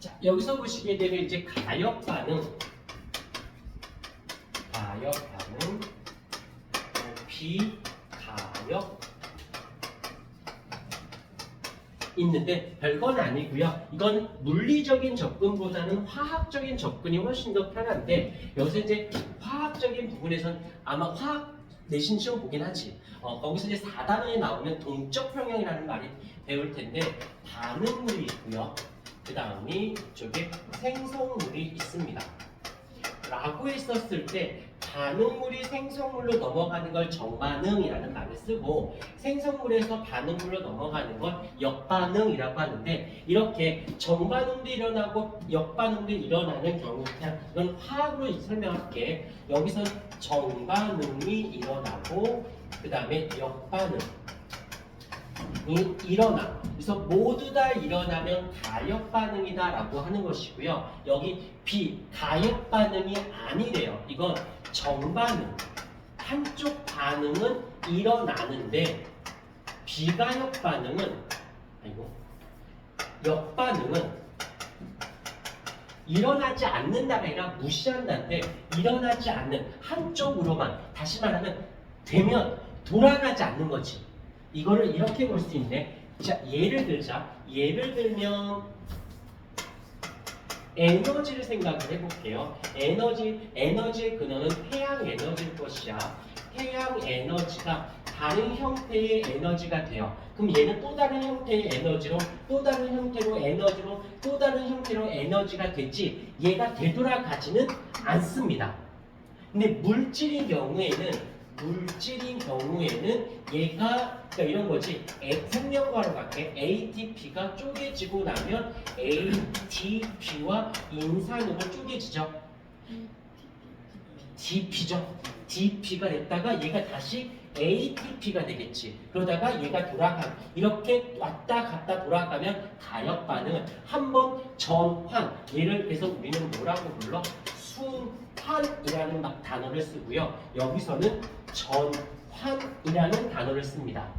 자, 여기서 보시게 되면 이제 가역 반응, 비가역 있는데 별건 아니고요. 이건 물리적인 접근보다는 화학적인 접근이 훨씬 더 편한데 여기서 이제 화학적인 부분에선 아마 화학 내신 시험 보긴 하지. 거기서 이제 4단원에 나오면 동적 평형이라는 말이 배울 텐데 반응물이 있고요. 그 다음이 이쪽에 생성물이 있습니다. 라고 했었을 때 반응물이 생성물로 넘어가는 걸 정반응이라는 말을 쓰고 생성물에서 반응물로 넘어가는 걸 역반응이라고 하는데 이렇게 정반응도 일어나고 역반응도 일어나는 경우 그냥 이건 화학으로 설명할게. 여기서 정반응이 일어나고 그 다음에 역반응이 일어나. 그래서 모두 다 일어나면 가역 반응이다 라고 하는 것이고요. 여기 가역 반응이 아니래요. 이건 정반응. 한쪽 반응은 일어나는데 비가역 반응은 역반응은 일어나지 않는다가 아니라 무시한다는데 일어나지 않는 한쪽으로만 다시 말하면 되면 돌아가지 않는 거지. 이거를 이렇게 볼 수 있네. 자, 예를 들자. 예를 들면 에너지를 생각을 해볼게요. 에너지의 근원은 태양 에너지일 것이야. 태양 에너지가 다른 형태의 에너지가 돼요. 그럼 얘는 또 다른 형태의 에너지로, 또 다른 형태로 에너지로, 또 다른 형태로 에너지가 되지 얘가 되돌아가지는 않습니다. 근데 물질인 경우에는 얘가 그러니까 이런 거지. 생명과로 갈게. ATP가 쪼개지고 나면 ATP와 인산으로 쪼개지죠. DP가 됐다가 얘가 다시 ATP가 되겠지. 그러다가 얘가 이렇게 왔다 갔다 돌아가면 가역 반응은 한번 전환. 얘를 그래서 우리는 뭐라고 불러? 순환이라는 단어를 쓰고요. 여기서는 전환이라는 단어를 씁니다.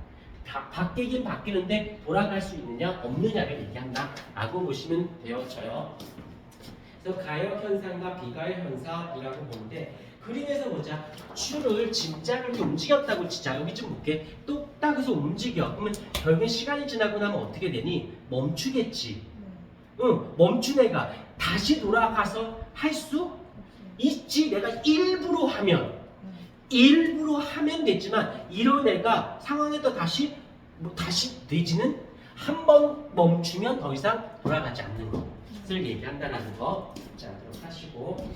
바뀌긴 바뀌는데 돌아갈 수 있느냐 없느냐를 얘기한다 라고 보시면 되어져요. 그래서 가역 현상과 비가역 현상이라고 보는데 그림에서 보자. 줄을 진짜로 이렇게 움직였다고 치자. 여기 좀 볼게. 똑딱 해서 움직여. 그러면 결국엔 시간이 지나고 나면 어떻게 되니? 멈추겠지. 응, 멈춘 애가 다시 돌아가서 할 수 있지. 내가 일부러 하면 되지만 이런 애가 상황에 또 다시 되지는 한 번 멈추면 더 이상 돌아가지 않는 것을 얘기한다는 거. 자, 그럼 하시고.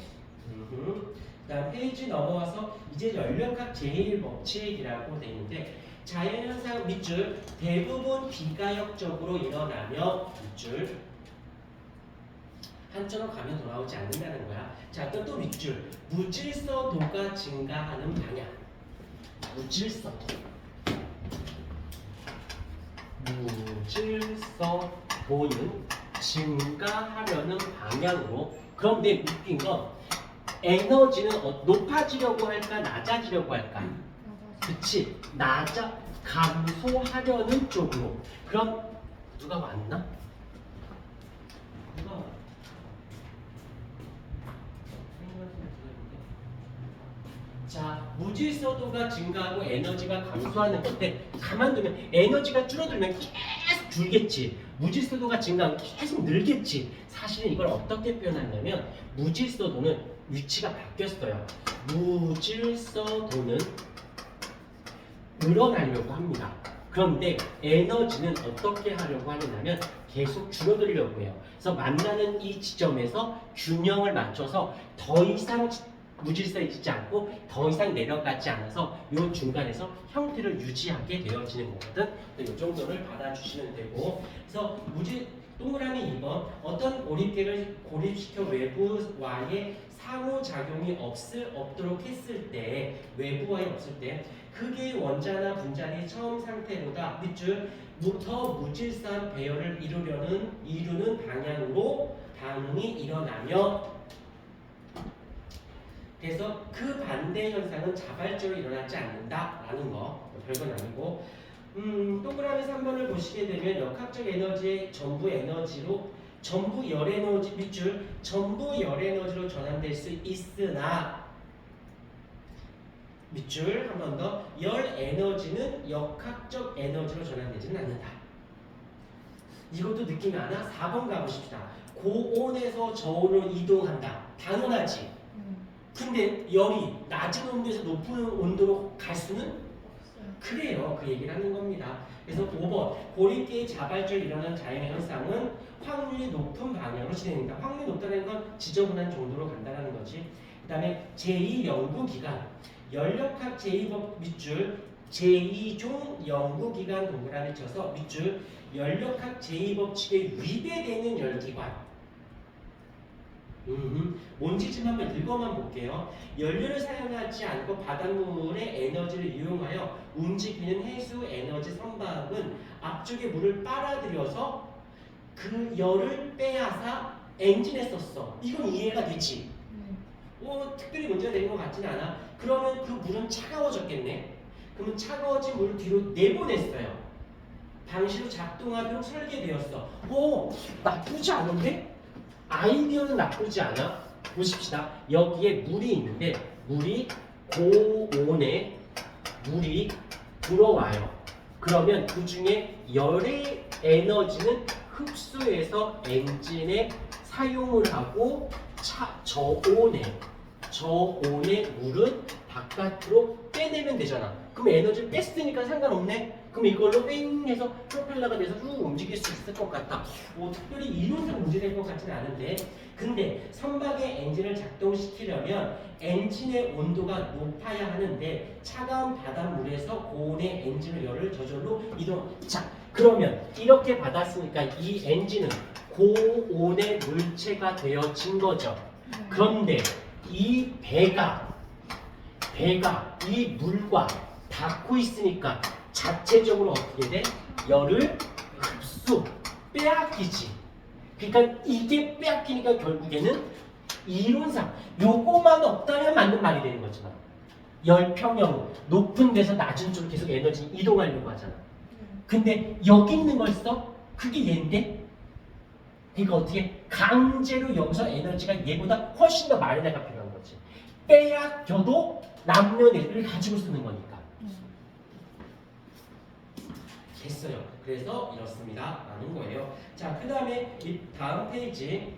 다음 페이지 넘어와서 이제 연력학 제1법칙이라고 되어 있는데 자연현상 밑줄 대부분 비가역적으로 일어나며 밑줄 한쪽으로 가면 돌아오지 않는다는 거야. 자, 또 밑줄 무질서도가 증가하는 방향. 무질서도는 증가하려는 방향으로. 그런데 웃긴 건 에너지는 높아지려고 할까 낮아지려고 할까? 그치, 감소하려는 쪽으로. 그럼 누가 맞나? 자, 무질서도가 증가하고 에너지가 감소하는 건데 가만두면 에너지가 줄어들면 계속 줄겠지. 무질서도가 증가하면 계속 늘겠지. 사실은 이걸 어떻게 표현하냐면 무질서도는 위치가 바뀌었어요. 무질서도는 늘어나려고 합니다. 그런데 에너지는 어떻게 하려고 하느냐면 계속 줄어들려고 해요. 그래서 만나는 이 지점에서 균형을 맞춰서 더 이상 무질서해지지 않고 더 이상 내려가지 않아서 이 중간에서 형태를 유지하게 되어지는 거거든. 이 정도를 받아주시면 되고. 그래서 동그라미 2번 어떤 고립계를 고립시켜 외부와의 상호작용이 없도록 했을 때 외부와의 없을 때 극의 원자나 분자의 처음 상태보다 밑줄 더 무질서한 배열을 이루는 방향으로 반응이 일어나며 그래서 그 반대 현상은 자발적으로 일어나지 않는다라는 거. 별건 아니고 동그라미 3번을 보시게 되면 역학적 에너지의 전부 에너지로 전부 열 에너지 밑줄 전부 열 에너지로 전환될 수 있으나 밑줄 한 번 더 열 에너지는 역학적 에너지로 전환되지는 않는다. 이것도 느낌이 안 와? 4번 가보십시다. 고온에서 저온으로 이동한다. 당연하지. 근데 열이 낮은 온도에서 높은 온도로 갈 수는 그래요. 그 얘기를 하는 겁니다. 그래서 5번 고리대의 자발적으로 일어나는 자연현상은 확률이 높은 방향으로 진행된다. 확률이 높다는 건 지저분한 정도로 간다는 거지. 그 다음에 제2연구기간 연력학 제2법 밑줄 제2종 연구기간 동그라미 쳐서 밑줄 연력학 제2법칙에 위배되는 열기관 뭔지 좀 한번 읽어만 볼게요. 연료를 사용하지 않고 바닷물의 에너지를 이용하여 움직이는 해수 에너지 선박은 앞쪽에 물을 빨아들여서 그 열을 빼앗아 엔진에 썼어. 이건 이해가 되지? 특별히 문제가 되는 것 같지는 않아. 그러면 그 물은 차가워졌겠네. 그러면 차가워진 물을 뒤로 내보냈어요. 방시로 작동하도록 설계되었어. 나쁘지 않은데? 아이디어는 나쁘지 않아. 보십시다. 여기에 물이 있는데 물이 고온에 물이 들어와요. 그러면 그 중에 열의 에너지는 흡수해서 엔진에 사용을 하고 저온의 물은 바깥으로 빼내면 되잖아. 그럼 에너지를 뺐으니까 상관없네. 그럼 이걸로 뺑 해서 프로펠러가 돼서 쭉 움직일 수 있을 것 같다. 특별히 이론상 문제될 것 같지는 않은데 근데 선박의 엔진을 작동시키려면 엔진의 온도가 높아야 하는데 차가운 바닷물에서 고온의 엔진의 열을 저절로 이동. 자, 그러면 이렇게 받았으니까 이 엔진은 고온의 물체가 되어진 거죠. 그런데 이 배가 이 물과 닿고 있으니까 자체적으로 어떻게 돼? 열을 흡수, 빼앗기지. 그러니까 이게 빼앗기니까 결국에는 이론상 요거만 없다면 맞는 말이 되는 거지만 열 평형 높은 데서 낮은 쪽으로 계속 에너지 이동하려고 하잖아. 근데 여기 있는 걸 써? 그게 얘인데? 그러니까 어떻게 강제로 여기서 에너지가 얘보다 훨씬 더 많은 애가 필요한 거지. 빼앗겨도 남녀내를 가지고 쓰는 거니까. 됐어요. 그래서 이렇습니다. 라는 거예요. 자, 그 다음에 이 다음 페이지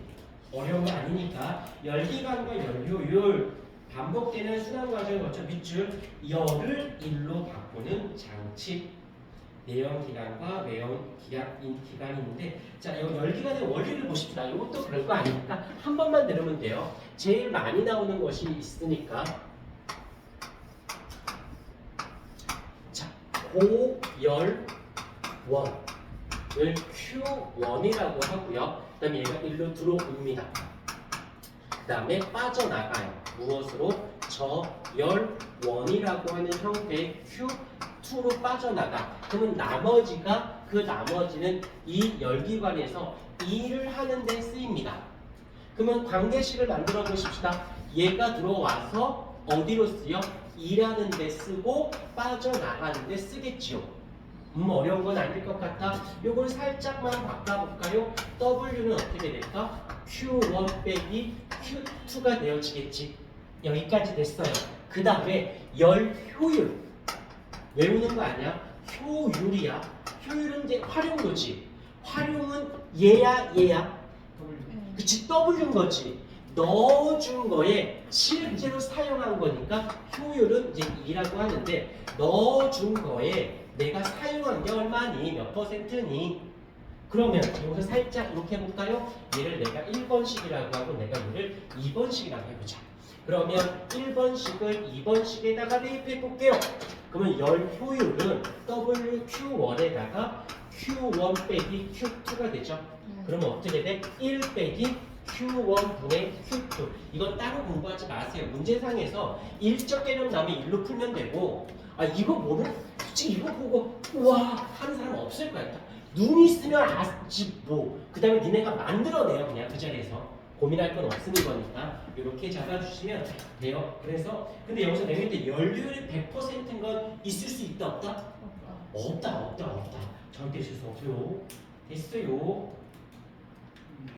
어려운 거 아니니까 열기관과 열효율 반복되는 순환 과정을 거쳐 밑줄 열을 일로 바꾸는 장치 내연기관과 외연기관이 있는데 자, 여기 열기관의 원리를 보십시다. 이것도 별거 아니니까 한 번만 들으면 돼요. 제일 많이 나오는 것이 있으니까 자, 고열 원을 Q1이라고 하고요. 그 다음에 얘가 일로 들어옵니다. 그 다음에 빠져나가요. 무엇으로? 저열원이라고 하는 형태의 Q2로 빠져나가. 그러면 나머지는 이 열기관에서 일을 하는 데 쓰입니다. 그러면 관계식을 만들어 보십시다. 얘가 들어와서 어디로 쓰여? 일하는 데 쓰고 빠져나가는 데 쓰겠지요. 어려운 건 아닐 것 같아. 요걸 살짝만 바꿔볼까요? W는 어떻게 될까? Q1 빼기 Q2가 되어지겠지. 여기까지 됐어요. 그 다음에 열 효율. 외우는 거 아니야? 효율이야. 효율은 이제 활용도지. 활용은 얘야. 그치? W인 거지. 넣어준 거에 실제로 사용한 거니까 효율은 이제 2라고 하는데 넣어준 거에 내가 사용한 게 얼마니? 몇 %니? 그러면 여기서 살짝 이렇게 해볼까요? 얘를 내가 1번식이라고 하고 내가 얘를 2번식이라고 해보자. 그러면 1번식을 2번식에다가 대입해볼게요. 그러면 열 효율은 WQ1에다가 Q1 빼기 Q2가 되죠. 그러면 어떻게 돼? 1 빼기 Q1 분의 Q2. 이건 따로 공부하지 마세요. 문제상에서 일적 개념 나오면 일로 풀면 되고 이거 뭐는? 솔직히 이거 보고 우와 하는 사람 없을 거야. 눈 있으면 아지 뭐. 그 다음에 니네가 만들어내요. 그냥 그 자리에서. 고민할 건 없는 거니까 이렇게 잡아주시면 돼요. 그래서 근데 여기서 내밀 때 연료율이 100%인 건 있을 수 있다 없다? 없다. 절대 있을 수 없어요. 됐어요.